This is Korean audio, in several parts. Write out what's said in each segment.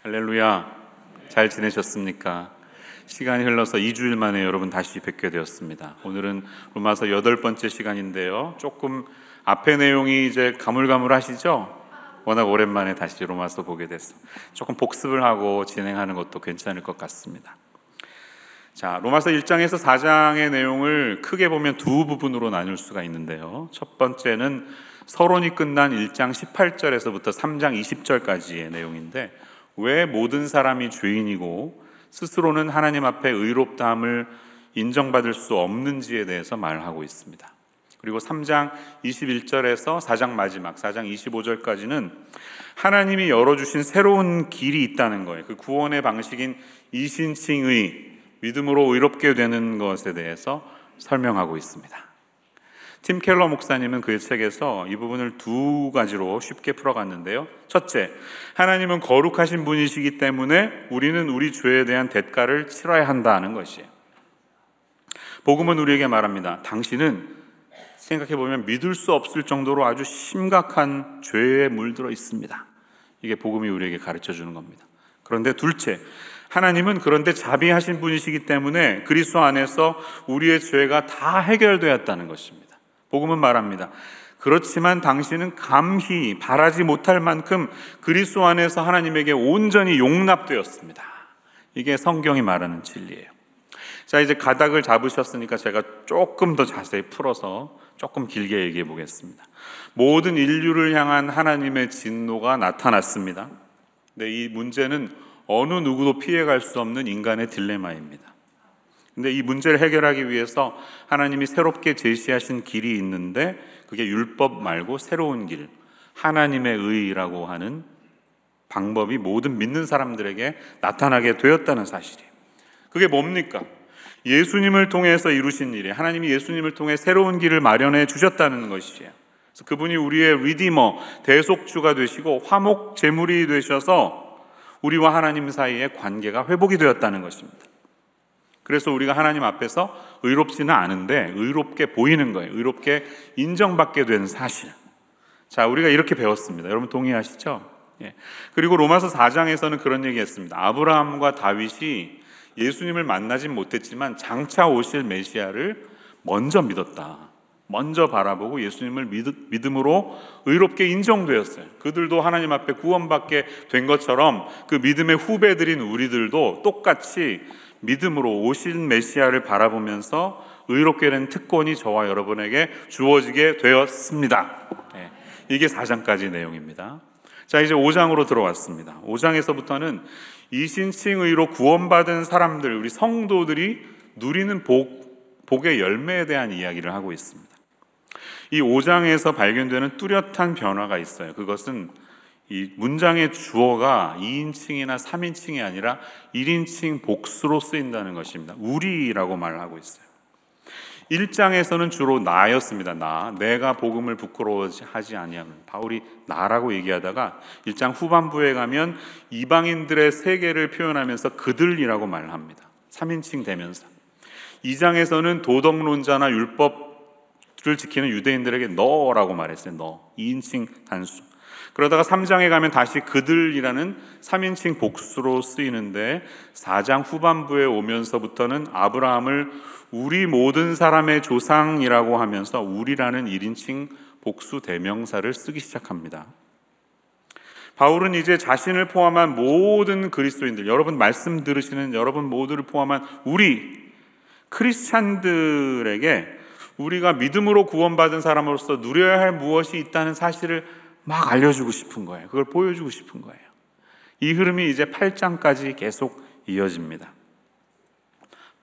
할렐루야. 잘 지내셨습니까? 시간이 흘러서 2주일 만에 여러분 다시 뵙게 되었습니다. 오늘은 로마서 8번째 시간인데요. 조금 앞의 내용이 이제 가물가물하시죠? 워낙 오랜만에 다시 로마서 보게 됐어. 조금 복습을 하고 진행하는 것도 괜찮을 것 같습니다. 자, 로마서 1장에서 4장의 내용을 크게 보면 두 부분으로 나눌 수가 있는데요. 첫 번째는 서론이 끝난 1장 18절에서부터 3장 20절까지의 내용인데, 왜 모든 사람이 죄인이고 스스로는 하나님 앞에 의롭다함을 인정받을 수 없는지에 대해서 말하고 있습니다. 그리고 3장 21절에서 4장 마지막 4장 25절까지는 하나님이 열어주신 새로운 길이 있다는 거예요. 그 구원의 방식인 이신칭의, 믿음으로 의롭게 되는 것에 대해서 설명하고 있습니다. 팀 켈러 목사님은 그의 책에서 이 부분을 두 가지로 쉽게 풀어갔는데요. 첫째, 하나님은 거룩하신 분이시기 때문에 우리는 우리 죄에 대한 대가를 치러야 한다는 것이에요. 복음은 우리에게 말합니다. 당신은 생각해보면 믿을 수 없을 정도로 아주 심각한 죄에 물들어 있습니다. 이게 복음이 우리에게 가르쳐주는 겁니다. 그런데 둘째, 하나님은 그런데 자비하신 분이시기 때문에 그리스도 안에서 우리의 죄가 다 해결되었다는 것입니다. 복음은 말합니다. 그렇지만 당신은 감히 바라지 못할 만큼 그리스도 안에서 하나님에게 온전히 용납되었습니다. 이게 성경이 말하는 진리예요. 자, 이제 가닥을 잡으셨으니까 제가 조금 더 자세히 풀어서 조금 길게 얘기해 보겠습니다. 모든 인류를 향한 하나님의 진노가 나타났습니다. 근데 이 문제는 어느 누구도 피해갈 수 없는 인간의 딜레마입니다. 근데 이 문제를 해결하기 위해서 하나님이 새롭게 제시하신 길이 있는데, 그게 율법 말고 새로운 길, 하나님의 의라고 하는 방법이 모든 믿는 사람들에게 나타나게 되었다는 사실이에요. 그게 뭡니까? 예수님을 통해서 이루신 일이에요. 하나님이 예수님을 통해 새로운 길을 마련해 주셨다는 것이에요. 그래서 그분이 우리의 리디머, 대속주가 되시고 화목 제물이 되셔서 우리와 하나님 사이의 관계가 회복이 되었다는 것입니다. 그래서 우리가 하나님 앞에서 의롭지는 않은데 의롭게 보이는 거예요. 의롭게 인정받게 된 사실. 자, 우리가 이렇게 배웠습니다. 여러분 동의하시죠? 예. 그리고 로마서 4장에서는 그런 얘기했습니다. 아브라함과 다윗이 예수님을 만나진 못했지만 장차 오실 메시아를 먼저 믿었다. 먼저 바라보고 예수님을 믿음으로 의롭게 인정되었어요. 그들도 하나님 앞에 구원받게 된 것처럼 그 믿음의 후배들인 우리들도 똑같이 믿음으로 오신 메시아를 바라보면서 의롭게 된 특권이 저와 여러분에게 주어지게 되었습니다. 네, 이게 4장까지 내용입니다. 자, 이제 5장으로 들어왔습니다. 5장에서부터는 이신칭의로 구원받은 사람들, 우리 성도들이 누리는 복의 열매에 대한 이야기를 하고 있습니다. 이 5장에서 발견되는 뚜렷한 변화가 있어요. 그것은 이 문장의 주어가 2인칭이나 3인칭이 아니라 1인칭 복수로 쓰인다는 것입니다. 우리라고 말을 하고 있어요. 1장에서는 주로 나였습니다. 내가 복음을 부끄러워하지 아니하면, 바울이 나라고 얘기하다가 1장 후반부에 가면 이방인들의 세계를 표현하면서 그들이라고 말을 합니다. 3인칭 대명사. 2장에서는 도덕론자나 율법을 지키는 유대인들에게 너라고 말했어요. 너. 2인칭 단수. 그러다가 3장에 가면 다시 그들이라는 3인칭 복수로 쓰이는데, 4장 후반부에 오면서부터는 아브라함을 우리 모든 사람의 조상이라고 하면서 우리라는 1인칭 복수 대명사를 쓰기 시작합니다. 바울은 이제 자신을 포함한 모든 그리스도인들, 여러분 말씀 들으시는 여러분 모두를 포함한 우리 크리스찬들에게 우리가 믿음으로 구원받은 사람으로서 누려야 할 무엇이 있다는 사실을 막 알려주고 싶은 거예요. 그걸 보여주고 싶은 거예요. 이 흐름이 이제 8장까지 계속 이어집니다.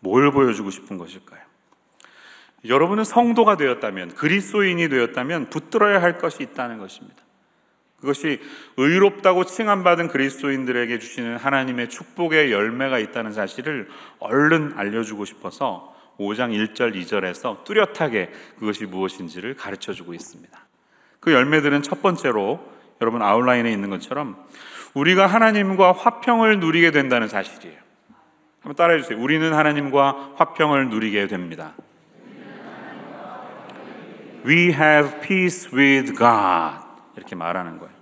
뭘 보여주고 싶은 것일까요? 여러분은 성도가 되었다면, 그리스도인이 되었다면 붙들어야 할 것이 있다는 것입니다. 그것이 의롭다고 칭함받은 그리스도인들에게 주시는 하나님의 축복의 열매가 있다는 사실을 얼른 알려주고 싶어서 5장 1절 2절에서 뚜렷하게 그것이 무엇인지를 가르쳐주고 있습니다. 그 열매들은 첫 번째로 여러분 아웃라인에 있는 것처럼 우리가 하나님과 화평을 누리게 된다는 사실이에요. 한번 따라해 주세요. 우리는 하나님과 화평을 누리게 됩니다. We have peace with God. 이렇게 말하는 거예요.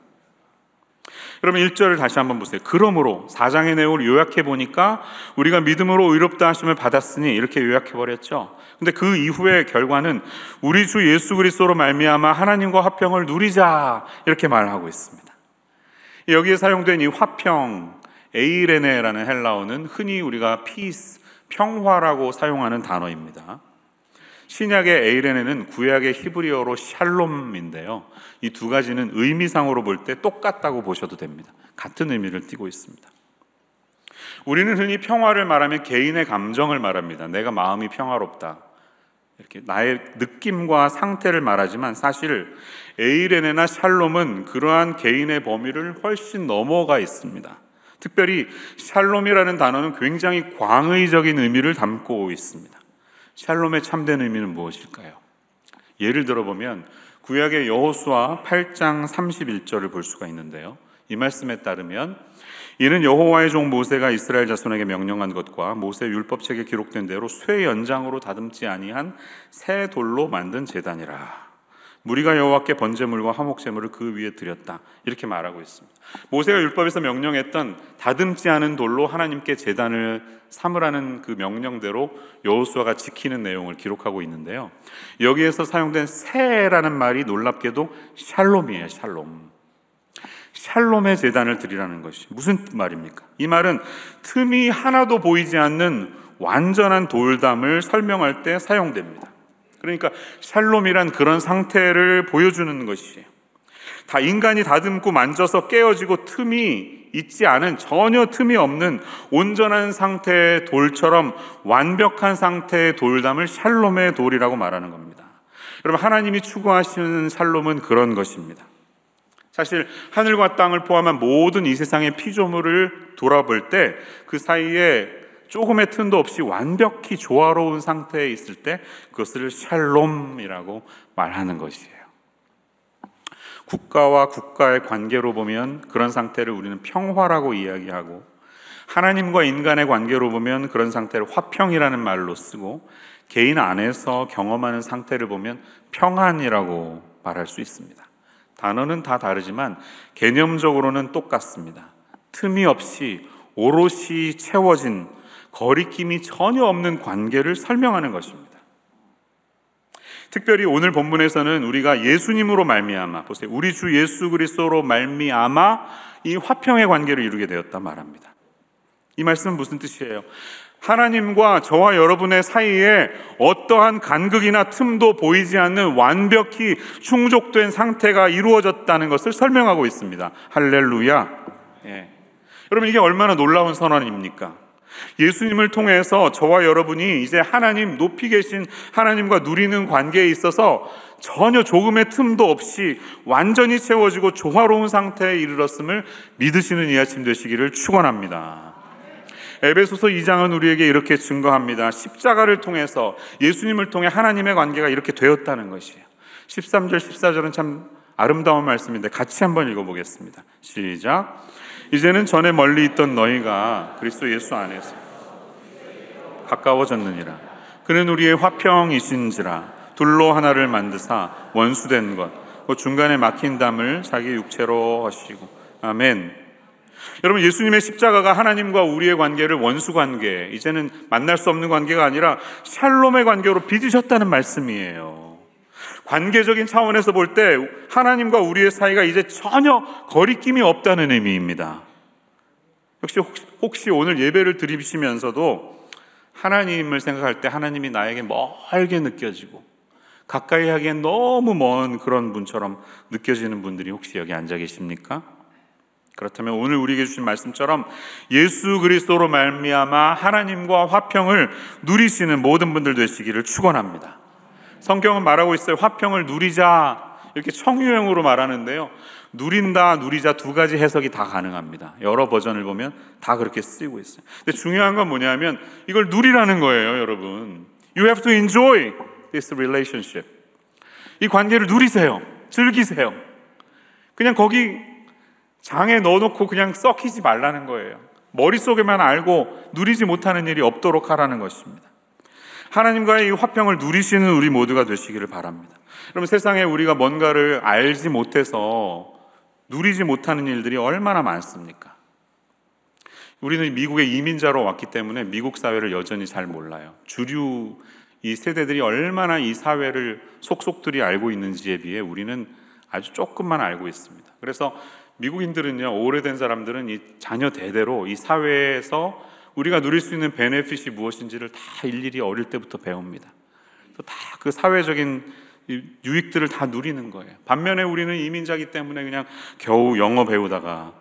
여러분 1절을 다시 한번 보세요. 그러므로 4장의 내용을 요약해 보니까 우리가 믿음으로 의롭다 하심을 받았으니 이렇게 요약해 버렸죠. 근데 그 이후의 결과는 우리 주 예수 그리스도로 말미암아 하나님과 화평을 누리자 이렇게 말하고 있습니다. 여기에 사용된 이 화평, 에이레네라는 헬라어는 흔히 우리가 피스, 평화라고 사용하는 단어입니다. 신약의 에이레네는 구약의 히브리어로 샬롬인데요. 이 두 가지는 의미상으로 볼 때 똑같다고 보셔도 됩니다. 같은 의미를 띠고 있습니다. 우리는 흔히 평화를 말하면 개인의 감정을 말합니다. 내가 마음이 평화롭다, 이렇게 나의 느낌과 상태를 말하지만 사실 에이레네나 샬롬은 그러한 개인의 범위를 훨씬 넘어가 있습니다. 특별히 샬롬이라는 단어는 굉장히 광의적인 의미를 담고 있습니다. 샬롬의 참된 의미는 무엇일까요? 예를 들어보면 구약의 여호수아 8장 31절을 볼 수가 있는데요. 이 말씀에 따르면 이는 여호와의 종 모세가 이스라엘 자손에게 명령한 것과 모세 율법책에 기록된 대로 쇠 연장으로 다듬지 아니한 새 돌로 만든 제단이라. 무리가 여호와께 번제물과 화목제물을 그 위에 드렸다. 이렇게 말하고 있습니다. 모세가 율법에서 명령했던 다듬지 않은 돌로 하나님께 제단을 삼으라는 그 명령대로 여호수아가 지키는 내용을 기록하고 있는데요. 여기에서 사용된 새라는 말이 놀랍게도 샬롬이에요. 샬롬. 샬롬의 제단을 드리라는 것이 무슨 말입니까? 이 말은 틈이 하나도 보이지 않는 완전한 돌담을 설명할 때 사용됩니다. 그러니까 샬롬이란 그런 상태를 보여주는 것이에요. 다 인간이 다듬고 만져서 깨어지고 틈이 있지 않은, 전혀 틈이 없는 온전한 상태의 돌처럼 완벽한 상태의 돌담을 샬롬의 돌이라고 말하는 겁니다. 여러분, 하나님이 추구하시는 샬롬은 그런 것입니다. 사실 하늘과 땅을 포함한 모든 이 세상의 피조물을 돌아볼 때 그 사이에 조금의 틈도 없이 완벽히 조화로운 상태에 있을 때 그것을 샬롬이라고 말하는 것이에요. 국가와 국가의 관계로 보면 그런 상태를 우리는 평화라고 이야기하고, 하나님과 인간의 관계로 보면 그런 상태를 화평이라는 말로 쓰고, 개인 안에서 경험하는 상태를 보면 평안이라고 말할 수 있습니다. 단어는 다 다르지만 개념적으로는 똑같습니다. 틈이 없이 오롯이 채워진, 거리낌이 전혀 없는 관계를 설명하는 것입니다. 특별히 오늘 본문에서는 우리가 예수님으로 말미암아, 보세요, 우리 주 예수 그리스도로 말미암아 이 화평의 관계를 이루게 되었다 말합니다. 이 말씀은 무슨 뜻이에요? 하나님과 저와 여러분의 사이에 어떠한 간극이나 틈도 보이지 않는 완벽히 충족된 상태가 이루어졌다는 것을 설명하고 있습니다. 할렐루야. 여러분, 이게 얼마나 놀라운 선언입니까? 예수님을 통해서 저와 여러분이 이제 하나님, 높이 계신 하나님과 누리는 관계에 있어서 전혀 조금의 틈도 없이 완전히 채워지고 조화로운 상태에 이르렀음을 믿으시는 이 아침 되시기를 축원합니다. 에베소서 2장은 우리에게 이렇게 증거합니다. 십자가를 통해서, 예수님을 통해 하나님의 관계가 이렇게 되었다는 것이에요. 13절 14절은 참 아름다운 말씀인데 같이 한번 읽어보겠습니다. 시작. 이제는 전에 멀리 있던 너희가 그리스도 예수 안에서 가까워졌느니라. 그는 우리의 화평이신지라. 둘로 하나를 만드사 원수된 것, 그 중간에 막힌 담을 자기 육체로 하시고. 아멘. 여러분, 예수님의 십자가가 하나님과 우리의 관계를 원수 관계, 이제는 만날 수 없는 관계가 아니라 샬롬의 관계로 빚으셨다는 말씀이에요. 관계적인 차원에서 볼 때 하나님과 우리의 사이가 이제 전혀 거리낌이 없다는 의미입니다. 혹시 오늘 예배를 드리시면서도 하나님을 생각할 때 하나님이 나에게 멀게 느껴지고 가까이 하기엔 너무 먼 그런 분처럼 느껴지는 분들이 혹시 여기 앉아 계십니까? 그렇다면 오늘 우리에게 주신 말씀처럼 예수 그리스도로 말미암아 하나님과 화평을 누리시는 모든 분들 되시기를 축원합니다. 성경은 말하고 있어요. 화평을 누리자, 이렇게 청유형으로 말하는데요, 누린다, 누리자 두 가지 해석이 다 가능합니다. 여러 버전을 보면 다 그렇게 쓰이고 있어요. 근데 중요한 건 뭐냐면 이걸 누리라는 거예요. 여러분, You have to enjoy this relationship. 이 관계를 누리세요. 즐기세요. 그냥 거기 장에 넣어놓고 그냥 썩히지 말라는 거예요. 머릿속에만 알고 누리지 못하는 일이 없도록 하라는 것입니다. 하나님과의 이 화평을 누리시는 우리 모두가 되시기를 바랍니다. 여러분, 세상에 우리가 뭔가를 알지 못해서 누리지 못하는 일들이 얼마나 많습니까? 우리는 미국의 이민자로 왔기 때문에 미국 사회를 여전히 잘 몰라요. 주류 이 세대들이 얼마나 이 사회를 속속들이 알고 있는지에 비해 우리는 아주 조금만 알고 있습니다. 그래서 미국인들은요, 오래된 사람들은 이 자녀 대대로 이 사회에서 우리가 누릴 수 있는 베네핏이 무엇인지를 다 일일이 어릴 때부터 배웁니다. 다 그 사회적인 유익들을 다 누리는 거예요. 반면에 우리는 이민자이기 때문에 그냥 겨우 영어 배우다가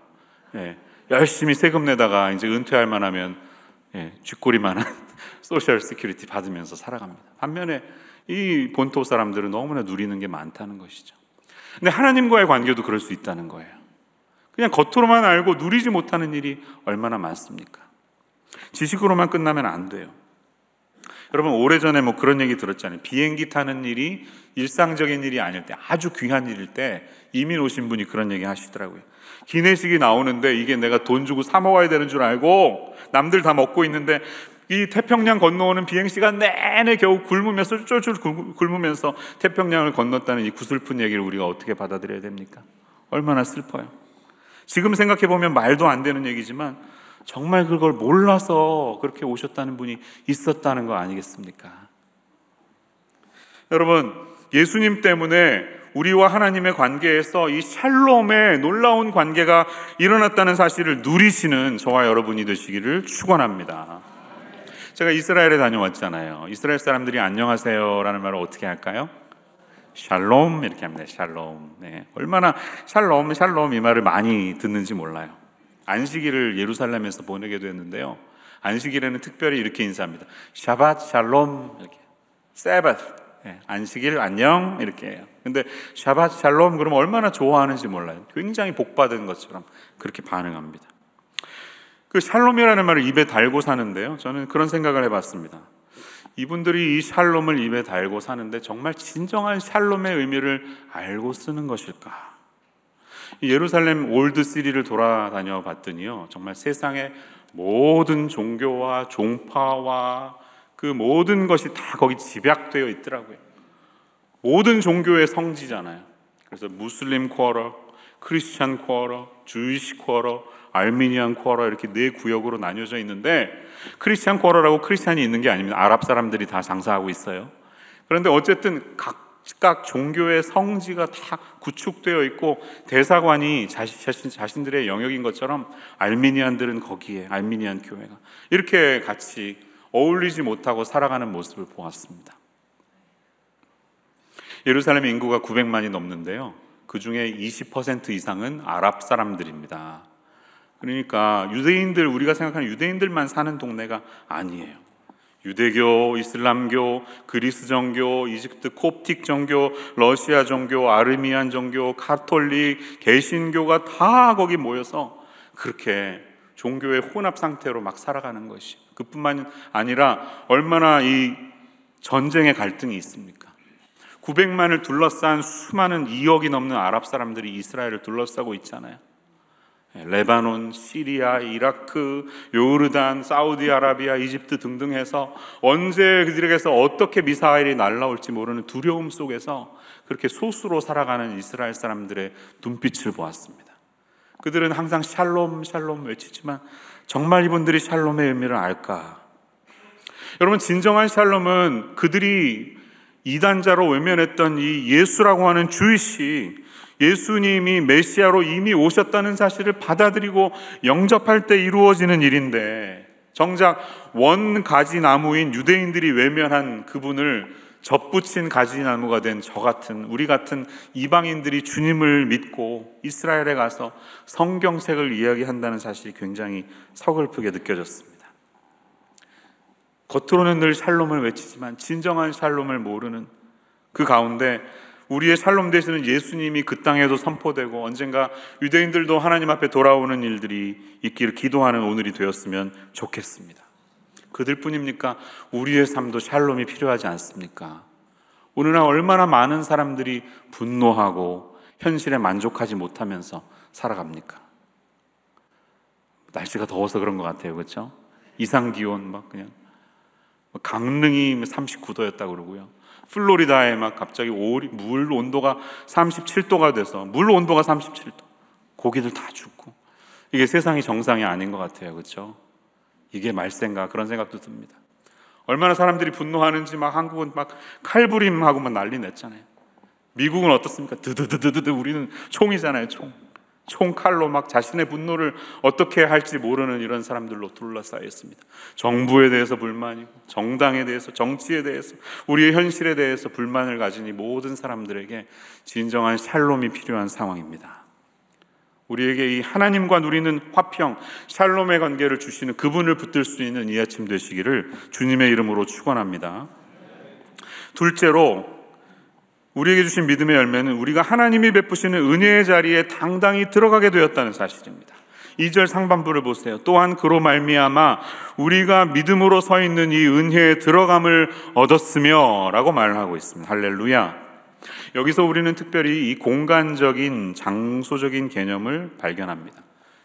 열심히 세금 내다가 이제 은퇴할 만하면 쥐꼬리만한 소셜 시큐리티 받으면서 살아갑니다. 반면에 이 본토 사람들은 너무나 누리는 게 많다는 것이죠. 근데 하나님과의 관계도 그럴 수 있다는 거예요. 그냥 겉으로만 알고 누리지 못하는 일이 얼마나 많습니까? 지식으로만 끝나면 안 돼요. 여러분, 오래전에 그런 얘기 들었잖아요. 비행기 타는 일이 일상적인 일이 아닐 때, 아주 귀한 일일 때 이민 오신 분이 그런 얘기 하시더라고요. 기내식이 나오는데 이게 내가 돈 주고 사 먹어야 되는 줄 알고 남들 다 먹고 있는데 이 태평양 건너오는 비행시간 내내 겨우 굶으면서 쫄쫄 굶으면서 태평양을 건넜다는 이 구슬픈 얘기를 우리가 어떻게 받아들여야 됩니까? 얼마나 슬퍼요. 지금 생각해보면 말도 안 되는 얘기지만 정말 그걸 몰라서 그렇게 오셨다는 분이 있었다는 거 아니겠습니까? 여러분, 예수님 때문에 우리와 하나님의 관계에서 이 샬롬의 놀라운 관계가 일어났다는 사실을 누리시는 저와 여러분이 되시기를 축원합니다. 제가 이스라엘에 다녀왔잖아요. 이스라엘 사람들이 안녕하세요 라는 말을 어떻게 할까요? 샬롬 이렇게 합니다. 샬롬. 얼마나 샬롬 샬롬 이 말을 많이 듣는지 몰라요. 안식일을 예루살렘에서 보내게 됐는데요, 안식일에는 특별히 이렇게 인사합니다. 샤밧 샬롬, 이렇게. 세바트, 안식일 안녕, 이렇게 해요. 근데 샤밧 샬롬 그러면 얼마나 좋아하는지 몰라요. 굉장히 복받은 것처럼 그렇게 반응합니다. 그 샬롬이라는 말을 입에 달고 사는데요, 저는 그런 생각을 해봤습니다. 이분들이 이 샬롬을 입에 달고 사는데 정말 진정한 샬롬의 의미를 알고 쓰는 것일까? 예루살렘 올드시리를 돌아다녀 봤더니요, 정말 세상의 모든 종교와 종파와 그 모든 것이 다 거기 집약되어 있더라고요. 모든 종교의 성지잖아요. 그래서 무슬림 쿼러, 크리스찬 쿼러, 주이시 쿼러, 알미니안 쿼러 이렇게 4구역으로 나뉘어져 있는데, 크리스찬 쿼러라고 크리스찬이 있는 게 아닙니다. 아랍 사람들이 다 장사하고 있어요. 그런데 어쨌든 각각 종교의 성지가 다 구축되어 있고 대사관이 자신들의 영역인 것처럼 알미니안들은 거기에, 알미니안 교회가 이렇게 같이 어울리지 못하고 살아가는 모습을 보았습니다. 예루살렘 인구가 900만이 넘는데요, 그 중에 20% 이상은 아랍 사람들입니다. 그러니까 유대인들, 우리가 생각하는 유대인들만 사는 동네가 아니에요. 유대교, 이슬람교, 그리스 정교, 이집트 콥틱 정교, 러시아 정교, 아르미안 정교, 가톨릭, 개신교가 다 거기 모여서 그렇게 종교의 혼합 상태로 막 살아가는 것이, 그뿐만 아니라 얼마나 이 전쟁의 갈등이 있습니까? 900만을 둘러싼 수많은 2억이 넘는 아랍 사람들이 이스라엘을 둘러싸고 있잖아요. 레바논, 시리아, 이라크, 요르단, 사우디아라비아, 이집트 등등 해서 언제 그들에게서 어떻게 미사일이 날아올지 모르는 두려움 속에서 그렇게 소수로 살아가는 이스라엘 사람들의 눈빛을 보았습니다. 그들은 항상 샬롬 샬롬 외치지만 정말 이분들이 샬롬의 의미를 알까? 여러분, 진정한 샬롬은 그들이 이단자로 외면했던 이 예수라고 하는 주이시, 예수님이 메시아로 이미 오셨다는 사실을 받아들이고 영접할 때 이루어지는 일인데, 정작 원가지나무인 유대인들이 외면한 그분을 접붙인 가지나무가 된 저 같은, 우리 같은 이방인들이 주님을 믿고 이스라엘에 가서 성경책을 이야기한다는 사실이 굉장히 서글프게 느껴졌습니다. 겉으로는 늘 샬롬을 외치지만 진정한 샬롬을 모르는 그 가운데 우리의 샬롬 되시는 예수님이 그 땅에도 선포되고 언젠가 유대인들도 하나님 앞에 돌아오는 일들이 있기를 기도하는 오늘이 되었으면 좋겠습니다. 그들뿐입니까? 우리의 삶도 샬롬이 필요하지 않습니까? 오늘날 얼마나 많은 사람들이 분노하고 현실에 만족하지 못하면서 살아갑니까? 날씨가 더워서 그런 것 같아요, 그렇죠? 이상기온 막 그냥 강릉이 39도였다고 그러고요. 플로리다에 막 갑자기 물 온도가 37도가 돼서, 물 온도가 37도, 고기들 다 죽고. 이게 세상이 정상이 아닌 것 같아요. 그렇죠? 이게 말세인가 그런 생각도 듭니다. 얼마나 사람들이 분노하는지 막 한국은 막 칼부림하고 막 난리 냈잖아요. 미국은 어떻습니까? 드드드드드 우리는 총이잖아요. 총칼로 막 자신의 분노를 어떻게 할지 모르는 이런 사람들로 둘러싸여 있습니다. 정부에 대해서 불만이고, 정당에 대해서, 정치에 대해서, 우리의 현실에 대해서 불만을 가진 이 모든 사람들에게 진정한 샬롬이 필요한 상황입니다. 우리에게 이 하나님과 누리는 화평, 샬롬의 관계를 주시는 그분을 붙들 수 있는 이 아침 되시기를 주님의 이름으로 축원합니다. 둘째로 우리에게 주신 믿음의 열매는 우리가 하나님이 베푸시는 은혜의 자리에 당당히 들어가게 되었다는 사실입니다. 2절 상반부를 보세요. 또한 그로 말미암아 우리가 믿음으로 서 있는 이 은혜에 들어감을 얻었으며 라고 말을 하고 있습니다. 할렐루야. 여기서 우리는 특별히 이 공간적인 장소적인 개념을 발견합니다.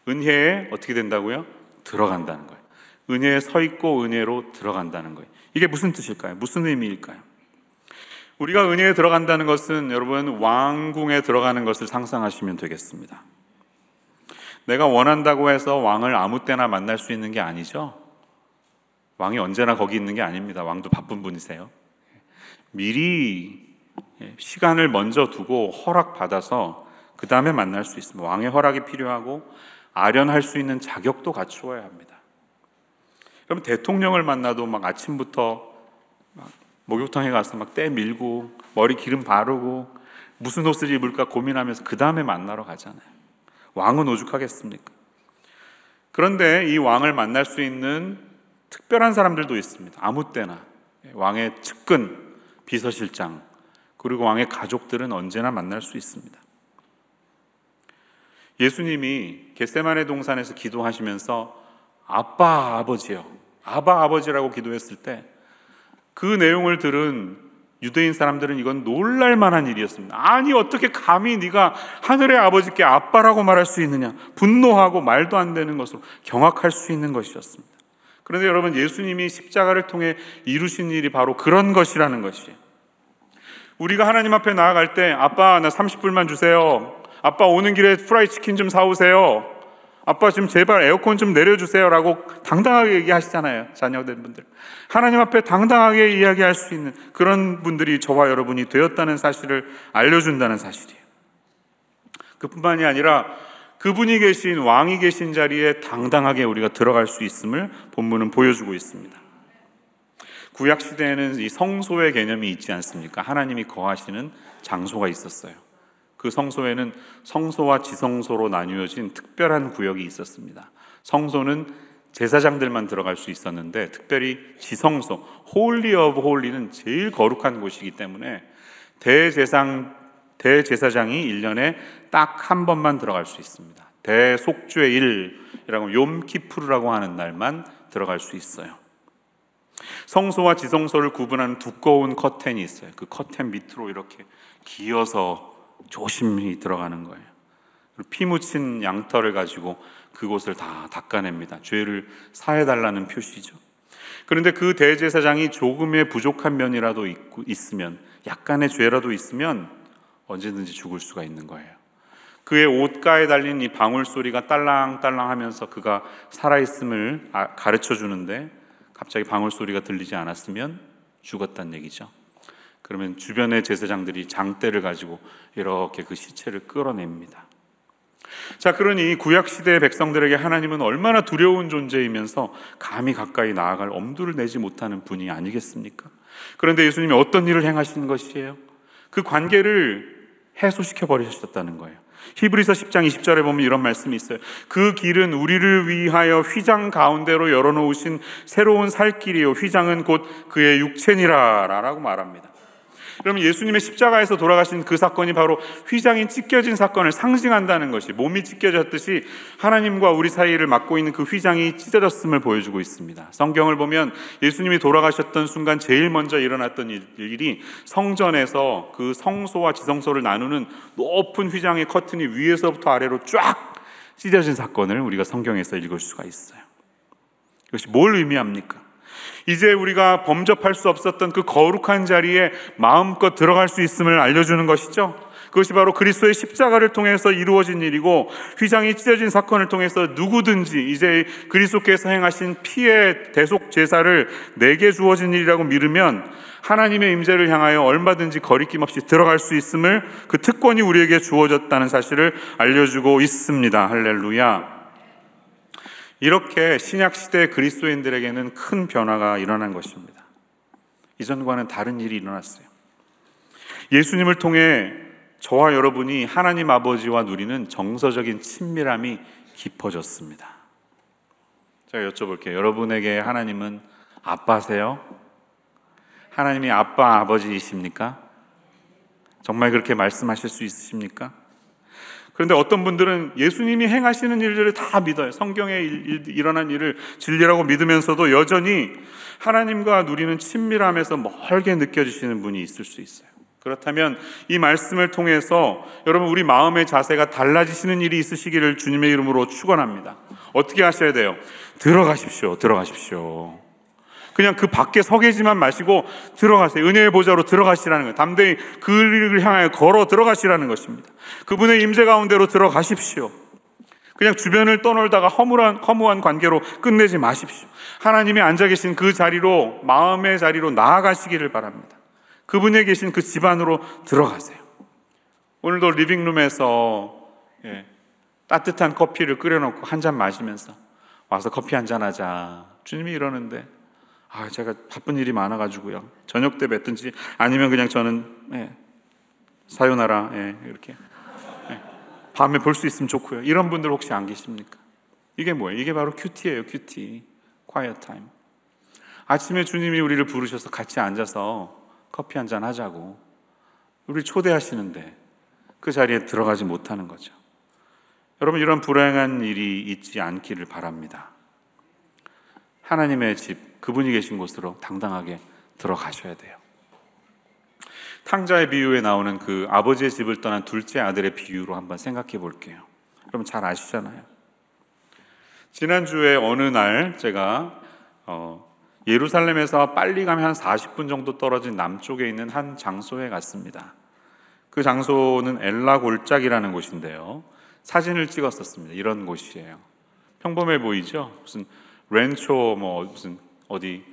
은혜에 어떻게 된다고요? 들어간다는 거예요. 은혜에 서 있고 은혜로 들어간다는 거예요. 이게 무슨 뜻일까요? 무슨 의미일까요? 우리가 은혜에 들어간다는 것은 여러분 왕궁에 들어가는 것을 상상하시면 되겠습니다. 내가 원한다고 해서 왕을 아무 때나 만날 수 있는 게 아니죠. 왕이 언제나 거기 있는 게 아닙니다. 왕도 바쁜 분이세요. 미리 시간을 먼저 두고 허락받아서 그 다음에 만날 수 있습니다. 왕의 허락이 필요하고 아련할 수 있는 자격도 갖추어야 합니다. 그럼 대통령을 만나도 막 아침부터 막 목욕탕에 가서 막 때 밀고 머리 기름 바르고 무슨 옷을 입을까 고민하면서 그 다음에 만나러 가잖아요. 왕은 오죽하겠습니까? 그런데 이 왕을 만날 수 있는 특별한 사람들도 있습니다. 아무 때나 왕의 측근, 비서실장 그리고 왕의 가족들은 언제나 만날 수 있습니다. 예수님이 겟세마네 동산에서 기도하시면서 아빠 아버지요, 아바 아버지라고 기도했을 때 그 내용을 들은 유대인 사람들은 이건 놀랄 만한 일이었습니다. 아니 어떻게 감히 네가 하늘의 아버지께 아빠라고 말할 수 있느냐, 분노하고 말도 안 되는 것으로 경악할 수 있는 것이었습니다. 그런데 여러분, 예수님이 십자가를 통해 이루신 일이 바로 그런 것이라는 것이에요. 우리가 하나님 앞에 나아갈 때 아빠 나 30불만 주세요, 아빠 오는 길에 프라이 치킨 좀 사오세요, 아빠 지금 제발 에어컨 좀 내려주세요 라고 당당하게 얘기하시잖아요. 자녀된 분들, 하나님 앞에 당당하게 이야기할 수 있는 그런 분들이 저와 여러분이 되었다는 사실을 알려준다는 사실이에요. 그뿐만이 아니라 그분이 계신, 왕이 계신 자리에 당당하게 우리가 들어갈 수 있음을 본문은 보여주고 있습니다. 구약시대에는 이 성소의 개념이 있지 않습니까? 하나님이 거하시는 장소가 있었어요. 그 성소에는 성소와 지성소로 나뉘어진 특별한 구역이 있었습니다. 성소는 제사장들만 들어갈 수 있었는데, 특별히 지성소, 홀리 오브 홀리는 제일 거룩한 곳이기 때문에 대제사장이 1년에 딱 한 번만 들어갈 수 있습니다. 대속죄 일이라고 욤키푸르라고 하는 날만 들어갈 수 있어요. 성소와 지성소를 구분하는 두꺼운 커튼이 있어요. 그 커튼 밑으로 이렇게 기어서 조심히 들어가는 거예요. 피 묻힌 양털을 가지고 그곳을 다 닦아냅니다. 죄를 사해달라는 표시죠. 그런데 그 대제사장이 조금의 부족한 면이라도 있으면, 약간의 죄라도 있으면 언제든지 죽을 수가 있는 거예요. 그의 옷가에 달린 이 방울 소리가 딸랑딸랑 하면서 그가 살아있음을 가르쳐 주는데, 갑자기 방울 소리가 들리지 않았으면 죽었다는 얘기죠. 그러면 주변의 제사장들이 장대를 가지고 이렇게 그 시체를 끌어냅니다. 자, 그러니 구약시대의 백성들에게 하나님은 얼마나 두려운 존재이면서 감히 가까이 나아갈 엄두를 내지 못하는 분이 아니겠습니까? 그런데 예수님이 어떤 일을 행하시는 것이에요? 그 관계를 해소시켜 버리셨다는 거예요. 히브리서 10장 20절에 보면 이런 말씀이 있어요. 그 길은 우리를 위하여 휘장 가운데로 열어놓으신 새로운 살 길이요, 휘장은 곧 그의 육체니라 라고 말합니다. 그러면 예수님의 십자가에서 돌아가신 그 사건이 바로 휘장이 찢겨진 사건을 상징한다는 것이, 몸이 찢겨졌듯이 하나님과 우리 사이를 막고 있는 그 휘장이 찢어졌음을 보여주고 있습니다. 성경을 보면 예수님이 돌아가셨던 순간 제일 먼저 일어났던 일이 성전에서 그 성소와 지성소를 나누는 높은 휘장의 커튼이 위에서부터 아래로 쫙 찢어진 사건을 우리가 성경에서 읽을 수가 있어요. 이것이 뭘 의미합니까? 이제 우리가 범접할 수 없었던 그 거룩한 자리에 마음껏 들어갈 수 있음을 알려주는 것이죠. 그것이 바로 그리스도의 십자가를 통해서 이루어진 일이고, 휘장이 찢어진 사건을 통해서 누구든지 이제 그리스도께서 행하신 피의 대속 제사를 내게 주어진 일이라고 믿으면 하나님의 임재를 향하여 얼마든지 거리낌 없이 들어갈 수 있음을, 그 특권이 우리에게 주어졌다는 사실을 알려주고 있습니다. 할렐루야. 이렇게 신약시대 그리스도인들에게는 큰 변화가 일어난 것입니다. 이전과는 다른 일이 일어났어요. 예수님을 통해 저와 여러분이 하나님 아버지와 누리는 정서적인 친밀함이 깊어졌습니다. 제가 여쭤볼게요. 여러분에게 하나님은 아빠세요? 하나님이 아빠, 아버지이십니까? 정말 그렇게 말씀하실 수 있으십니까? 그런데 어떤 분들은 예수님이 행하시는 일들을 다 믿어요. 성경에 일어난 일을 진리라고 믿으면서도 여전히 하나님과 누리는 친밀함에서 멀게 느껴지시는 분이 있을 수 있어요. 그렇다면 이 말씀을 통해서 여러분, 우리 마음의 자세가 달라지시는 일이 있으시기를 주님의 이름으로 축원합니다. 어떻게 하셔야 돼요? 들어가십시오. 들어가십시오. 그냥 그 밖에 서 계지만 마시고 들어가세요. 은혜의 보좌로 들어가시라는 거예요. 담대히 그를 향하여 걸어 들어가시라는 것입니다. 그분의 임재 가운데로 들어가십시오. 그냥 주변을 떠놀다가 허무한 관계로 끝내지 마십시오. 하나님이 앉아 계신 그 자리로, 마음의 자리로 나아가시기를 바랍니다. 그분에 계신 그 집 안으로 들어가세요. 오늘도 리빙룸에서 따뜻한 커피를 끓여놓고 한 잔 마시면서 와서 커피 한 잔 하자, 주님이 이러는데, 제가 바쁜 일이 많아가지고요, 저녁 때 뵙든지 아니면 그냥 저는 사요나라 이렇게 밤에 볼 수 있으면 좋고요. 이런 분들 혹시 안 계십니까? 이게 뭐예요? 이게 바로 큐티예요. 큐티, quiet time. 아침에 주님이 우리를 부르셔서 같이 앉아서 커피 한 잔 하자고 우리 초대하시는데 그 자리에 들어가지 못하는 거죠. 여러분, 이런 불행한 일이 있지 않기를 바랍니다. 하나님의 집, 그분이 계신 곳으로 당당하게 들어가셔야 돼요. 탕자의 비유에 나오는 그 아버지의 집을 떠난 둘째 아들의 비유로 한번 생각해 볼게요. 여러분 잘 아시잖아요. 지난주에 어느 날 제가 예루살렘에서 빨리 가면 한 40분 정도 떨어진 남쪽에 있는 한 장소에 갔습니다. 그 장소는 엘라 골짜기라는 곳인데요, 사진을 찍었었습니다. 이런 곳이에요. 평범해 보이죠? 무슨 렌초 무슨 어디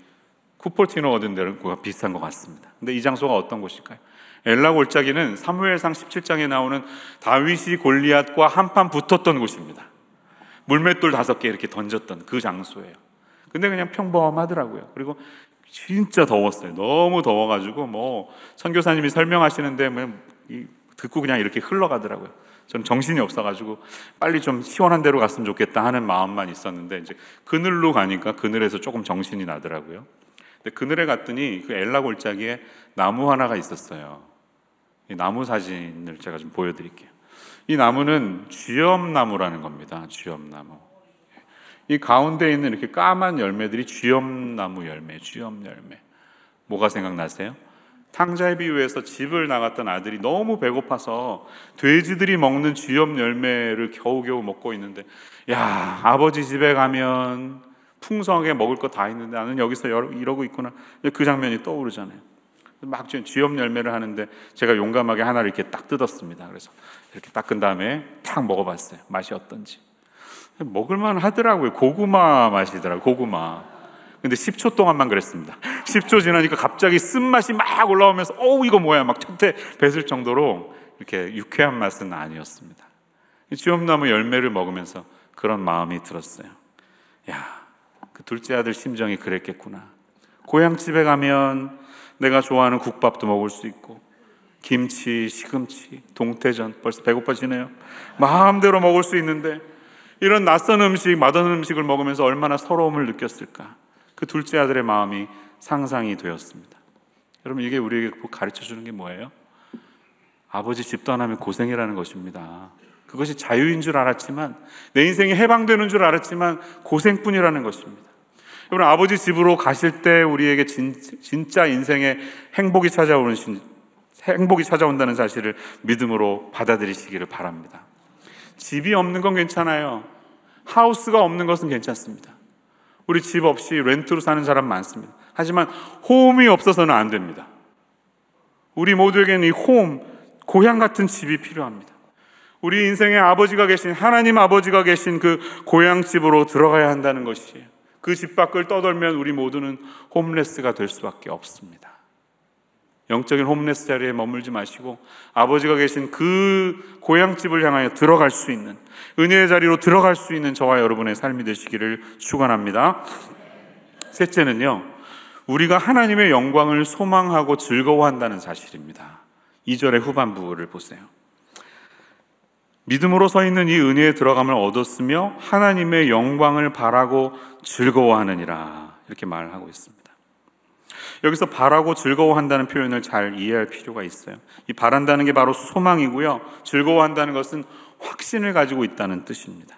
쿠퍼티노 얻은 데랑 비슷한 것 같습니다. 근데 이 장소가 어떤 곳일까요? 엘라 골짜기는 사무엘상 17장에 나오는 다윗이 골리앗과 한판 붙었던 곳입니다. 물맷돌 5개 이렇게 던졌던 그 장소예요. 근데 그냥 평범하더라고요. 그리고 진짜 더웠어요. 너무 더워가지고 선교사님이 설명하시는데 듣고 그냥 이렇게 흘러가더라고요. 저는 정신이 없어가지고 빨리 좀 시원한 데로 갔으면 좋겠다 하는 마음만 있었는데, 이제 그늘로 가니까 그늘에서 조금 정신이 나더라고요. 근데 그늘에 갔더니 그 엘라 골짜기에 나무 하나가 있었어요. 이 나무 사진을 제가 좀 보여드릴게요. 이 나무는 쥐엄나무라는 겁니다. 쥐엄나무. 이 가운데 있는 이렇게 까만 열매들이 쥐엄나무 열매, 쥐엄 열매. 뭐가 생각나세요? 탕자의 비유에서 집을 나갔던 아들이 너무 배고파서 돼지들이 먹는 쥐엄 열매를 겨우겨우 먹고 있는데, 야, 아버지 집에 가면 풍성하게 먹을 거 다 있는데 나는 여기서 이러고 있구나. 그 장면이 떠오르잖아요. 막 쥐엄 열매를 하는데 제가 용감하게 하나를 이렇게 딱 뜯었습니다. 그래서 이렇게 닦은 다음에 탁 먹어봤어요. 맛이 어떤지. 먹을만 하더라고요. 고구마 맛이더라고요. 고구마. 근데 10초 동안만 그랬습니다. 10초 지나니까 갑자기 쓴맛이 막 올라오면서 이거 뭐야 막 첫째 뱉을 정도로 이렇게 유쾌한 맛은 아니었습니다. 쥐엄나무 열매를 먹으면서 그런 마음이 들었어요. 야, 그 둘째 아들 심정이 그랬겠구나. 고향집에 가면 내가 좋아하는 국밥도 먹을 수 있고 김치, 시금치, 동태전, 벌써 배고파지네요. 마음대로 먹을 수 있는데 이런 낯선 음식, 맛없는 음식을 먹으면서 얼마나 서러움을 느꼈을까. 그 둘째 아들의 마음이 상상이 되었습니다. 여러분, 이게 우리에게 가르쳐주는 게 뭐예요? 아버지 집 떠나면 고생이라는 것입니다. 그것이 자유인 줄 알았지만, 내 인생이 해방되는 줄 알았지만 고생뿐이라는 것입니다. 여러분, 아버지 집으로 가실 때 우리에게 진짜 인생의 행복이 찾아온다는 사실을 믿음으로 받아들이시기를 바랍니다. 집이 없는 건 괜찮아요. 하우스가 없는 것은 괜찮습니다. 우리 집 없이 렌트로 사는 사람 많습니다. 하지만 홈이 없어서는 안 됩니다. 우리 모두에게는 이 고향 같은 집이 필요합니다. 우리 인생의 아버지가 계신, 하나님 아버지가 계신 그 고향집으로 들어가야 한다는 것이에요. 그 집 밖을 떠돌면 우리 모두는 홈레스가 될 수밖에 없습니다. 영적인 홈레스 자리에 머물지 마시고 아버지가 계신 그 고향집을 향하여 들어갈 수 있는, 은혜의 자리로 들어갈 수 있는 저와 여러분의 삶이 되시기를 축원합니다. 셋째는요, 우리가 하나님의 영광을 소망하고 즐거워한다는 사실입니다. 2절의 후반부를 보세요. 믿음으로 서 있는 이 은혜에 들어감을 얻었으며 하나님의 영광을 바라고 즐거워하느니라, 이렇게 말하고 있습니다. 여기서 바라고 즐거워한다는 표현을 잘 이해할 필요가 있어요. 이 바란다는 게 바로 소망이고요, 즐거워한다는 것은 확신을 가지고 있다는 뜻입니다.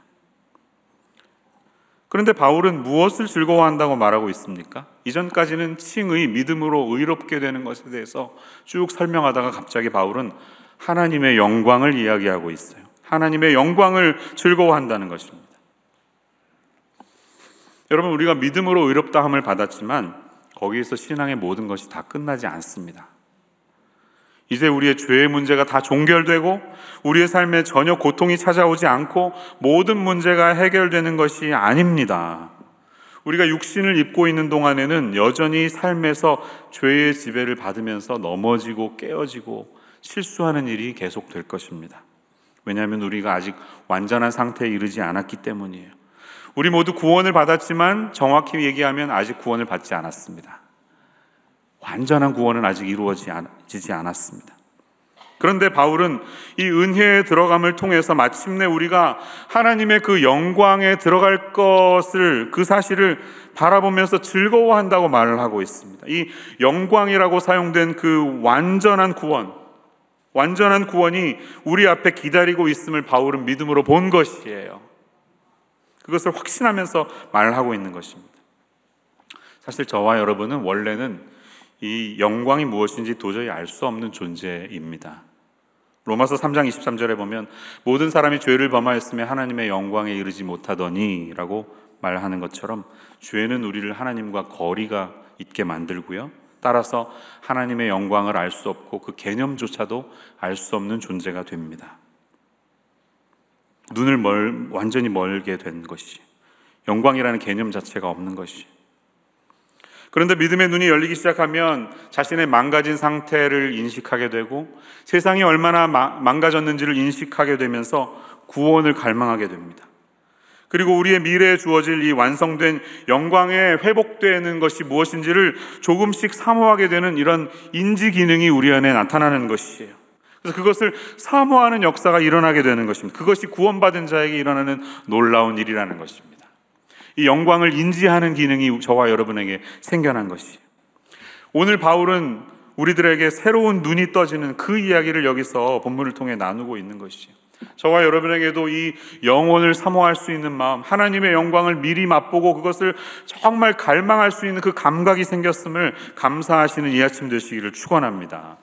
그런데 바울은 무엇을 즐거워한다고 말하고 있습니까? 이전까지는 칭의, 믿음으로 의롭게 되는 것에 대해서 쭉 설명하다가 갑자기 바울은 하나님의 영광을 이야기하고 있어요. 하나님의 영광을 즐거워한다는 것입니다. 여러분, 우리가 믿음으로 의롭다함을 받았지만 거기에서 신앙의 모든 것이 다 끝나지 않습니다. 이제 우리의 죄의 문제가 다 종결되고 우리의 삶에 전혀 고통이 찾아오지 않고 모든 문제가 해결되는 것이 아닙니다. 우리가 육신을 입고 있는 동안에는 여전히 삶에서 죄의 지배를 받으면서 넘어지고 깨어지고 실수하는 일이 계속될 것입니다. 왜냐하면 우리가 아직 완전한 상태에 이르지 않았기 때문이에요. 우리 모두 구원을 받았지만 정확히 얘기하면 아직 구원을 받지 않았습니다. 완전한 구원은 아직 이루어지지 않았습니다. 그런데 바울은 이 은혜에 들어감을 통해서 마침내 우리가 하나님의 그 영광에 들어갈 것을, 그 사실을 바라보면서 즐거워한다고 말을 하고 있습니다. 이 영광이라고 사용된 그 완전한 구원이 우리 앞에 기다리고 있음을 바울은 믿음으로 본 것이에요. 그것을 확신하면서 말하고 있는 것입니다. 사실 저와 여러분은 원래는 이 영광이 무엇인지 도저히 알 수 없는 존재입니다. 로마서 3장 23절에 보면 모든 사람이 죄를 범하였으며 하나님의 영광에 이르지 못하더니 라고 말하는 것처럼 죄는 우리를 하나님과 거리가 있게 만들고요, 따라서 하나님의 영광을 알 수 없고 그 개념조차도 알 수 없는 존재가 됩니다. 눈을 완전히 멀게 된 것이, 영광이라는 개념 자체가 없는 것이. 그런데 믿음의 눈이 열리기 시작하면 자신의 망가진 상태를 인식하게 되고 세상이 얼마나 망가졌는지를 인식하게 되면서 구원을 갈망하게 됩니다. 그리고 우리의 미래에 주어질 이 완성된 영광에 회복되는 것이 무엇인지를 조금씩 사모하게 되는 이런 인지 기능이 우리 안에 나타나는 것이에요. 그래서 그것을 사모하는 역사가 일어나게 되는 것입니다. 그것이 구원받은 자에게 일어나는 놀라운 일이라는 것입니다. 이 영광을 인지하는 기능이 저와 여러분에게 생겨난 것이에요. 오늘 바울은 우리들에게 새로운 눈이 떠지는 그 이야기를 여기서 본문을 통해 나누고 있는 것이에요. 저와 여러분에게도 이 영혼을 사모할 수 있는 마음, 하나님의 영광을 미리 맛보고 그것을 정말 갈망할 수 있는 그 감각이 생겼음을 감사하시는 이 아침 되시기를 축원합니다.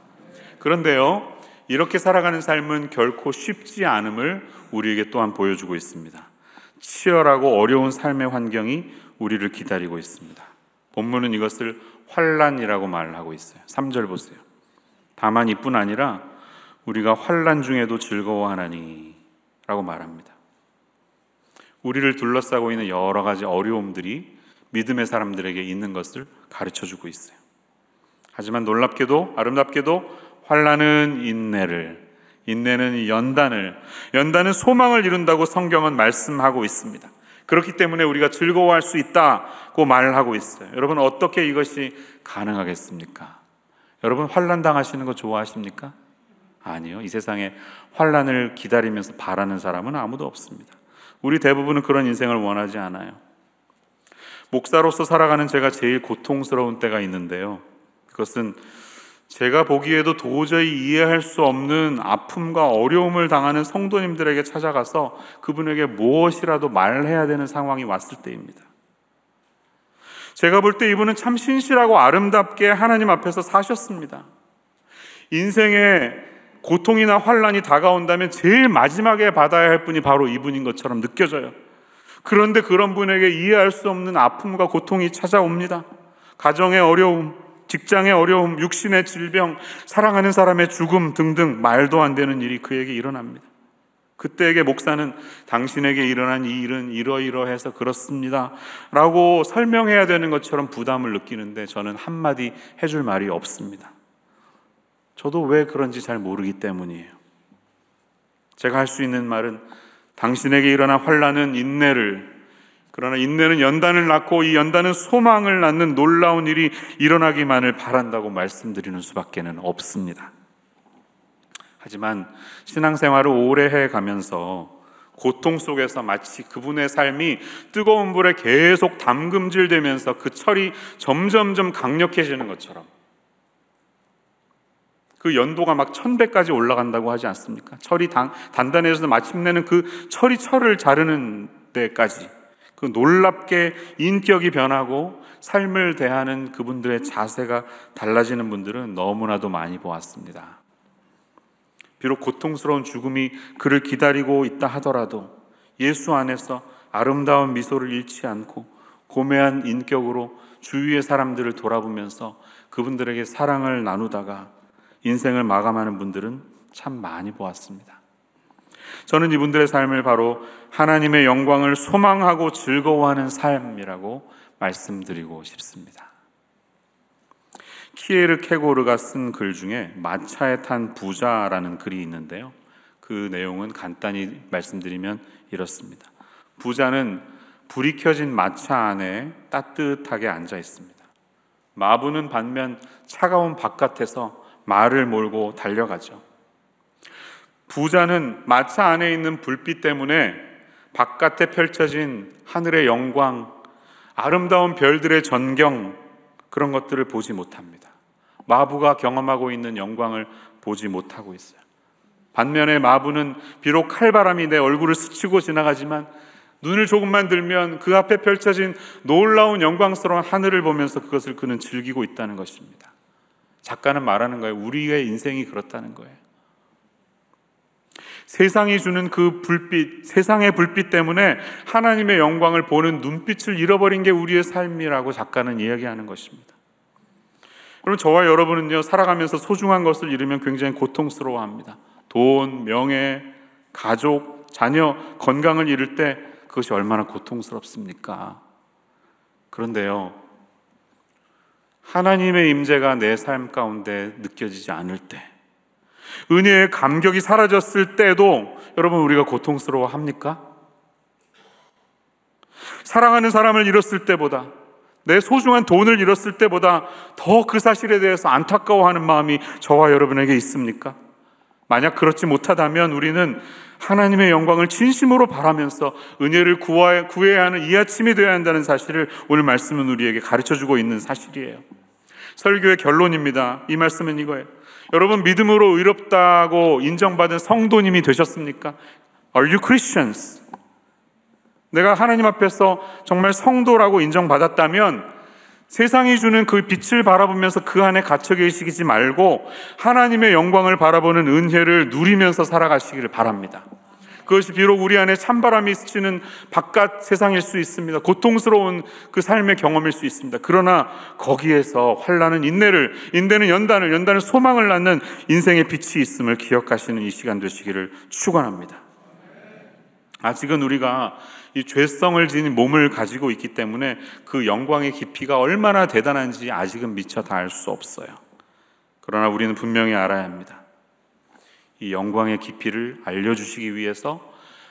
그런데요, 이렇게 살아가는 삶은 결코 쉽지 않음을 우리에게 또한 보여주고 있습니다. 치열하고 어려운 삶의 환경이 우리를 기다리고 있습니다. 본문은 이것을 환난이라고 말하고 있어요. 3절 보세요. 다만 이뿐 아니라 우리가 환난 중에도 즐거워하나니 라고 말합니다. 우리를 둘러싸고 있는 여러 가지 어려움들이 믿음의 사람들에게 있는 것을 가르쳐주고 있어요. 하지만 놀랍게도, 아름답게도 환난은 인내는 연단은 소망을 이룬다고 성경은 말씀하고 있습니다. 그렇기 때문에 우리가 즐거워할 수 있다고 말을 하고 있어요. 여러분, 어떻게 이것이 가능하겠습니까? 여러분, 환난 당하시는 거 좋아하십니까? 아니요. 이 세상에 환난을 기다리면서 바라는 사람은 아무도 없습니다. 우리 대부분은 그런 인생을 원하지 않아요. 목사로서 살아가는 제가 제일 고통스러운 때가 있는데요, 그것은 제가 보기에도 도저히 이해할 수 없는 아픔과 어려움을 당하는 성도님들에게 찾아가서 그분에게 무엇이라도 말해야 되는 상황이 왔을 때입니다. 제가 볼 때 이분은 참 신실하고 아름답게 하나님 앞에서 사셨습니다. 인생에 고통이나 환난이 다가온다면 제일 마지막에 받아야 할 분이 바로 이분인 것처럼 느껴져요. 그런데 그런 분에게 이해할 수 없는 아픔과 고통이 찾아옵니다. 가정의 어려움, 직장의 어려움, 육신의 질병, 사랑하는 사람의 죽음 등등 말도 안 되는 일이 그에게 일어납니다. 그때에게 목사는 당신에게 일어난 이 일은 이러이러해서 그렇습니다 라고 설명해야 되는 것처럼 부담을 느끼는데 저는 한마디 해줄 말이 없습니다. 저도 왜 그런지 잘 모르기 때문이에요. 제가 할 수 있는 말은 당신에게 일어난 환난은 인내를, 그러나 인내는 연단을 낳고 이 연단은 소망을 낳는 놀라운 일이 일어나기만을 바란다고 말씀드리는 수밖에는 없습니다. 하지만 신앙생활을 오래 해가면서 고통 속에서 마치 그분의 삶이 뜨거운 불에 계속 담금질되면서 그 철이 점점점 강력해지는 것처럼, 그 연도가 막 1000배까지 올라간다고 하지 않습니까? 철이 단단해져서 마침내는 그 철을 자르는 데까지 그 놀랍게 인격이 변하고 삶을 대하는 그분들의 자세가 달라지는 분들은 너무나도 많이 보았습니다. 비록 고통스러운 죽음이 그를 기다리고 있다 하더라도 예수 안에서 아름다운 미소를 잃지 않고 고매한 인격으로 주위의 사람들을 돌아보면서 그분들에게 사랑을 나누다가 인생을 마감하는 분들은 참 많이 보았습니다. 저는 이분들의 삶을 바로 하나님의 영광을 소망하고 즐거워하는 삶이라고 말씀드리고 싶습니다. 키에르케고르가 쓴 글 중에 마차에 탄 부자라는 글이 있는데요, 그 내용은 간단히 말씀드리면 이렇습니다. 부자는 불이 켜진 마차 안에 따뜻하게 앉아 있습니다. 마부는 반면 차가운 바깥에서 말을 몰고 달려가죠. 부자는 마차 안에 있는 불빛 때문에 바깥에 펼쳐진 하늘의 영광, 아름다운 별들의 전경, 그런 것들을 보지 못합니다. 마부가 경험하고 있는 영광을 보지 못하고 있어요. 반면에 마부는 비록 칼바람이 내 얼굴을 스치고 지나가지만 눈을 조금만 들면 그 앞에 펼쳐진 놀라운 영광스러운 하늘을 보면서 그것을 그는 즐기고 있다는 것입니다. 작가는 말하는 거예요. 우리의 인생이 그렇다는 거예요. 세상이 주는 그 불빛, 세상의 불빛 때문에 하나님의 영광을 보는 눈빛을 잃어버린 게 우리의 삶이라고 작가는 이야기하는 것입니다. 여러분, 저와 여러분은요, 살아가면서 소중한 것을 잃으면 굉장히 고통스러워합니다. 돈, 명예, 가족, 자녀, 건강을 잃을 때 그것이 얼마나 고통스럽습니까? 그런데요, 하나님의 임재가 내 삶 가운데 느껴지지 않을 때, 은혜의 감격이 사라졌을 때도 여러분, 우리가 고통스러워합니까? 사랑하는 사람을 잃었을 때보다, 내 소중한 돈을 잃었을 때보다 더 그 사실에 대해서 안타까워하는 마음이 저와 여러분에게 있습니까? 만약 그렇지 못하다면 우리는 하나님의 영광을 진심으로 바라면서 은혜를 구해야 하는 이 아침이 되어야 한다는 사실을 오늘 말씀은 우리에게 가르쳐주고 있는 사실이에요. 설교의 결론입니다. 이 말씀은 이거예요. 여러분, 믿음으로 의롭다고 인정받은 성도님이 되셨습니까? Are you Christians? 내가 하나님 앞에서 정말 성도라고 인정받았다면 세상이 주는 그 빛을 바라보면서 그 안에 갇혀 계시지 말고 하나님의 영광을 바라보는 은혜를 누리면서 살아가시기를 바랍니다. 그것이 비록 우리 안에 찬바람이 스치는 바깥 세상일 수 있습니다. 고통스러운 그 삶의 경험일 수 있습니다. 그러나 거기에서 환난은 인내를, 인내는 연단을, 연단은 소망을 낳는 인생의 빛이 있음을 기억하시는 이 시간 되시기를 축원합니다. 아직은 우리가 이 죄성을 지닌 몸을 가지고 있기 때문에 그 영광의 깊이가 얼마나 대단한지 아직은 미처 다 알 수 없어요. 그러나 우리는 분명히 알아야 합니다. 이 영광의 깊이를 알려주시기 위해서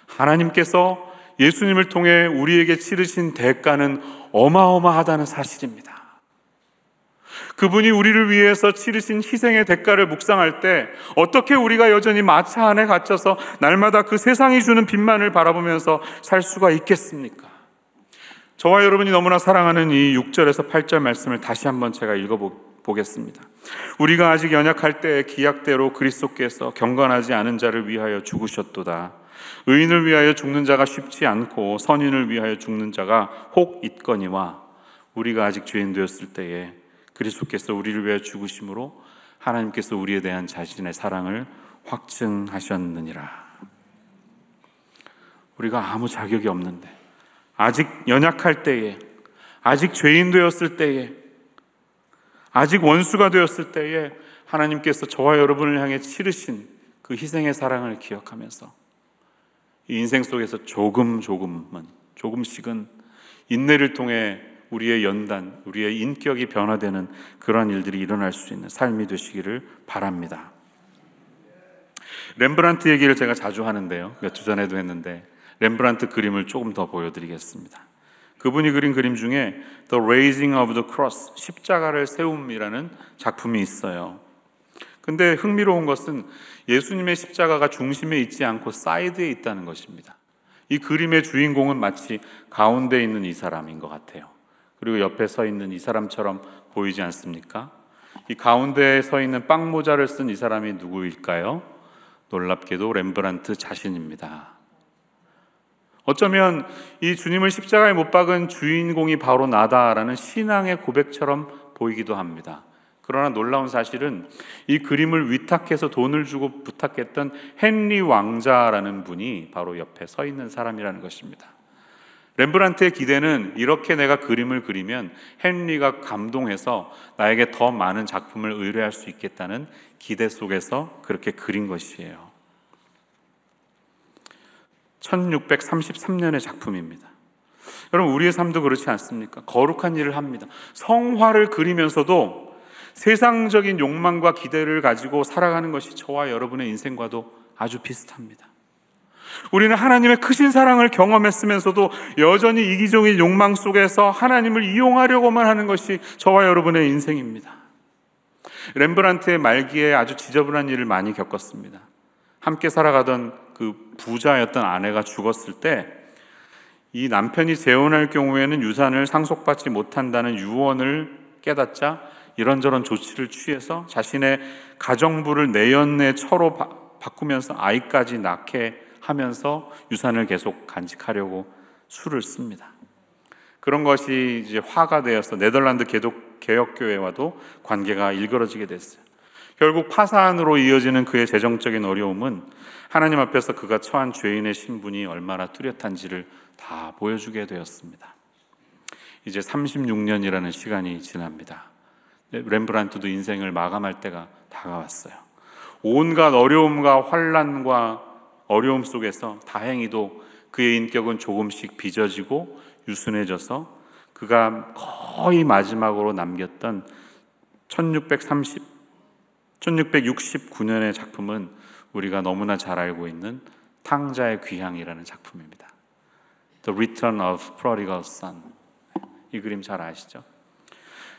하나님께서 예수님을 통해 우리에게 치르신 대가는 어마어마하다는 사실입니다. 그분이 우리를 위해서 치르신 희생의 대가를 묵상할 때 어떻게 우리가 여전히 마차 안에 갇혀서 날마다 그 세상이 주는 빛만을 바라보면서 살 수가 있겠습니까? 저와 여러분이 너무나 사랑하는 이 6절에서 8절 말씀을 다시 한번 제가 읽어보겠습니다. 우리가 아직 연약할 때 기약대로 그리스도께서 경건하지 않은 자를 위하여 죽으셨도다. 의인을 위하여 죽는 자가 쉽지 않고 선인을 위하여 죽는 자가 혹 있거니와 우리가 아직 죄인 되었을 때에 그리스도께서 우리를 위하여 죽으심으로 하나님께서 우리에 대한 자신의 사랑을 확증하셨느니라. 우리가 아무 자격이 없는데 아직 연약할 때에, 아직 죄인 되었을 때에, 아직 원수가 되었을 때에 하나님께서 저와 여러분을 향해 치르신 그 희생의 사랑을 기억하면서 이 인생 속에서 조금씩은 인내를 통해 우리의 연단, 우리의 인격이 변화되는 그러한 일들이 일어날 수 있는 삶이 되시기를 바랍니다. 렘브란트 얘기를 제가 자주 하는데요, 몇 주 전에도 했는데 렘브란트 그림을 조금 더 보여드리겠습니다. 그분이 그린 그림 중에 The Raising of the Cross, 십자가를 세움이라는 작품이 있어요. 근데 흥미로운 것은 예수님의 십자가가 중심에 있지 않고 사이드에 있다는 것입니다. 이 그림의 주인공은 마치 가운데 있는 이 사람인 것 같아요. 그리고 옆에 서 있는 이 사람처럼 보이지 않습니까? 이 가운데에 서 있는 빵모자를 쓴 이 사람이 누구일까요? 놀랍게도 렘브란트 자신입니다. 어쩌면 이 주님을 십자가에 못 박은 주인공이 바로 나다라는 신앙의 고백처럼 보이기도 합니다. 그러나 놀라운 사실은 이 그림을 위탁해서 돈을 주고 부탁했던 헨리 왕자라는 분이 바로 옆에 서 있는 사람이라는 것입니다. 렘브란트의 기대는 이렇게 내가 그림을 그리면 헨리가 감동해서 나에게 더 많은 작품을 의뢰할 수 있겠다는 기대 속에서 그렇게 그린 것이에요. 1633년의 작품입니다. 여러분, 우리의 삶도 그렇지 않습니까? 거룩한 일을 합니다. 성화를 그리면서도 세상적인 욕망과 기대를 가지고 살아가는 것이 저와 여러분의 인생과도 아주 비슷합니다. 우리는 하나님의 크신 사랑을 경험했으면서도 여전히 이기적인 욕망 속에서 하나님을 이용하려고만 하는 것이 저와 여러분의 인생입니다. 렘브란트의 말기에 아주 지저분한 일을 많이 겪었습니다. 함께 살아가던 그 부자였던 아내가 죽었을 때 이 남편이 재혼할 경우에는 유산을 상속받지 못한다는 유언을 깨닫자 이런저런 조치를 취해서 자신의 가정부를 내연내 처로 바꾸면서 아이까지 낳게 하면서 유산을 계속 간직하려고 수를 씁니다. 그런 것이 이제 화가 되어서 네덜란드 개혁교회와도 관계가 일그러지게 됐어요. 결국 파산으로 이어지는 그의 재정적인 어려움은 하나님 앞에서 그가 처한 죄인의 신분이 얼마나 뚜렷한지를 다 보여주게 되었습니다. 이제 36년이라는 시간이 지납니다. 렘브란트도 인생을 마감할 때가 다가왔어요. 온갖 어려움과 환난과 어려움 속에서 다행히도 그의 인격은 조금씩 빚어지고 유순해져서 그가 거의 마지막으로 남겼던 1669년의 작품은 우리가 너무나 잘 알고 있는 탕자의 귀향이라는 작품입니다. The Return of Prodigal Son. 이 그림 잘 아시죠?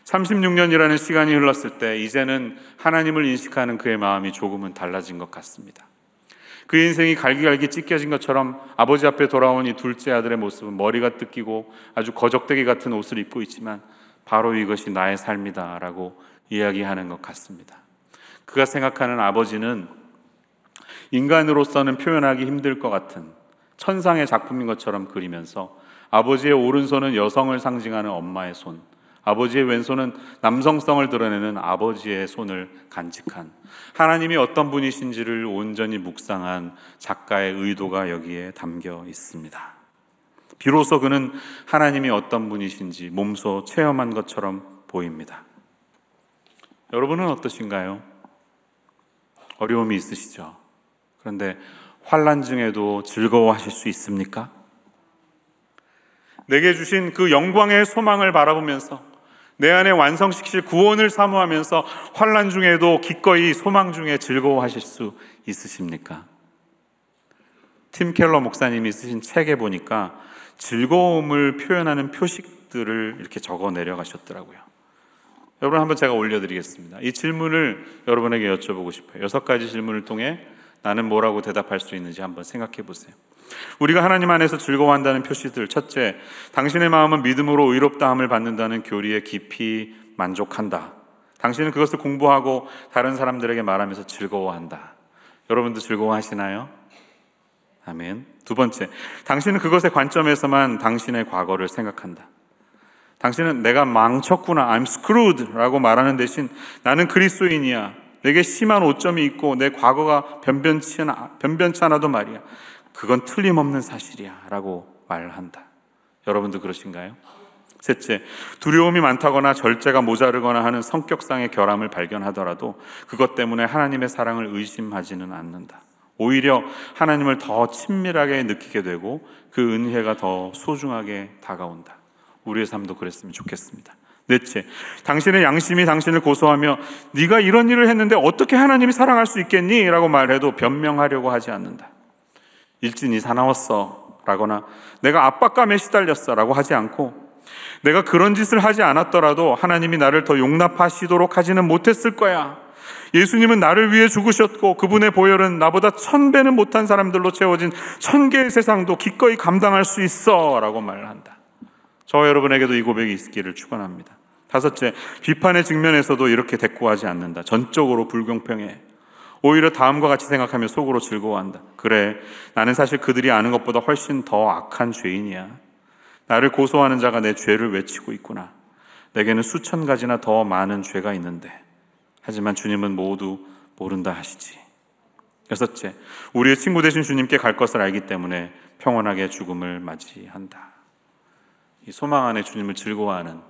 36년이라는 시간이 흘렀을 때 이제는 하나님을 인식하는 그의 마음이 조금은 달라진 것 같습니다. 그의 인생이 갈기갈기 찢겨진 것처럼 아버지 앞에 돌아온 이 둘째 아들의 모습은 머리가 뜯기고 아주 거적대기 같은 옷을 입고 있지만 바로 이것이 나의 삶이다 라고 이야기하는 것 같습니다. 그가 생각하는 아버지는 인간으로서는 표현하기 힘들 것 같은 천상의 작품인 것처럼 그리면서 아버지의 오른손은 여성을 상징하는 엄마의 손, 아버지의 왼손은 남성성을 드러내는 아버지의 손을 간직한 하나님이 어떤 분이신지를 온전히 묵상한 작가의 의도가 여기에 담겨 있습니다. 비로소 그는 하나님이 어떤 분이신지 몸소 체험한 것처럼 보입니다. 여러분은 어떠신가요? 어려움이 있으시죠? 그런데 환난 중에도 즐거워하실 수 있습니까? 내게 주신 그 영광의 소망을 바라보면서 내 안에 완성시킬 구원을 사모하면서 환난 중에도 기꺼이 소망 중에 즐거워하실 수 있으십니까? 팀 켈러 목사님이 쓰신 책에 보니까 즐거움을 표현하는 표식들을 이렇게 적어 내려가셨더라고요. 여러분, 한번 제가 올려드리겠습니다. 이 질문을 여러분에게 여쭤보고 싶어요. 6가지 질문을 통해 나는 뭐라고 대답할 수 있는지 한번 생각해 보세요. 우리가 하나님 안에서 즐거워한다는 표시들. 첫째, 당신의 마음은 믿음으로 의롭다함을 받는다는 교리에 깊이 만족한다. 당신은 그것을 공부하고 다른 사람들에게 말하면서 즐거워한다. 여러분도 즐거워하시나요? 아멘. 두 번째, 당신은 그것의 관점에서만 당신의 과거를 생각한다. 당신은 내가 망쳤구나, I'm screwed 라고 말하는 대신 나는 그리스도인이야, 내게 심한 오점이 있고 내 과거가 변변치 않아도 말이야, 그건 틀림없는 사실이야 라고 말한다. 여러분도 그러신가요? 셋째, 두려움이 많다거나 절제가 모자르거나 하는 성격상의 결함을 발견하더라도 그것 때문에 하나님의 사랑을 의심하지는 않는다. 오히려 하나님을 더 친밀하게 느끼게 되고 그 은혜가 더 소중하게 다가온다. 우리의 삶도 그랬으면 좋겠습니다. 넷째, 당신의 양심이 당신을 고소하며 네가 이런 일을 했는데 어떻게 하나님이 사랑할 수 있겠니? 라고 말해도 변명하려고 하지 않는다. 일진이 사나웠어 라거나 내가 압박감에 시달렸어 라고 하지 않고 내가 그런 짓을 하지 않았더라도 하나님이 나를 더 용납하시도록 하지는 못했을 거야. 예수님은 나를 위해 죽으셨고 그분의 보혈은 나보다 1000배는 못한 사람들로 채워진 1000개의 세상도 기꺼이 감당할 수 있어 라고 말을 한다. 저와 여러분에게도 이 고백이 있기를 축원합니다. 다섯째, 비판의 측면에서도 이렇게 대꾸하지 않는다. 전적으로 불공평해. 오히려 다음과 같이 생각하며 속으로 즐거워한다. 그래, 나는 사실 그들이 아는 것보다 훨씬 더 악한 죄인이야. 나를 고소하는 자가 내 죄를 외치고 있구나. 내게는 수천 가지나 더 많은 죄가 있는데 하지만 주님은 모두 모른다 하시지. 여섯째, 우리의 친구 되신 주님께 갈 것을 알기 때문에 평온하게 죽음을 맞이한다. 이 소망 안에 주님을 즐거워하는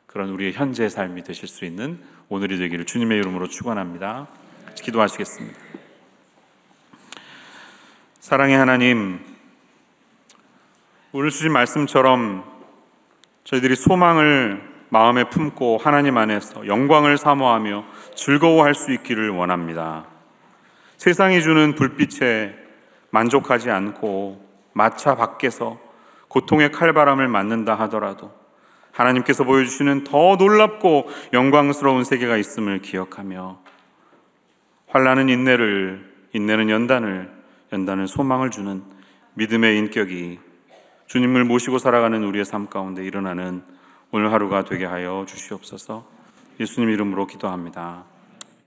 그런 우리의 현재의 삶이 되실 수 있는 오늘이 되기를 주님의 이름으로 축원합니다. 기도하시겠습니다. 사랑의 하나님, 오늘 주신 말씀처럼 저희들이 소망을 마음에 품고 하나님 안에서 영광을 사모하며 즐거워할 수 있기를 원합니다. 세상이 주는 불빛에 만족하지 않고 마차 밖에서 고통의 칼바람을 맞는다 하더라도 하나님께서 보여주시는 더 놀랍고 영광스러운 세계가 있음을 기억하며 환난은 인내를, 인내는 연단을, 연단은 소망을 주는 믿음의 인격이 주님을 모시고 살아가는 우리의 삶 가운데 일어나는 오늘 하루가 되게 하여 주시옵소서. 예수님 이름으로 기도합니다.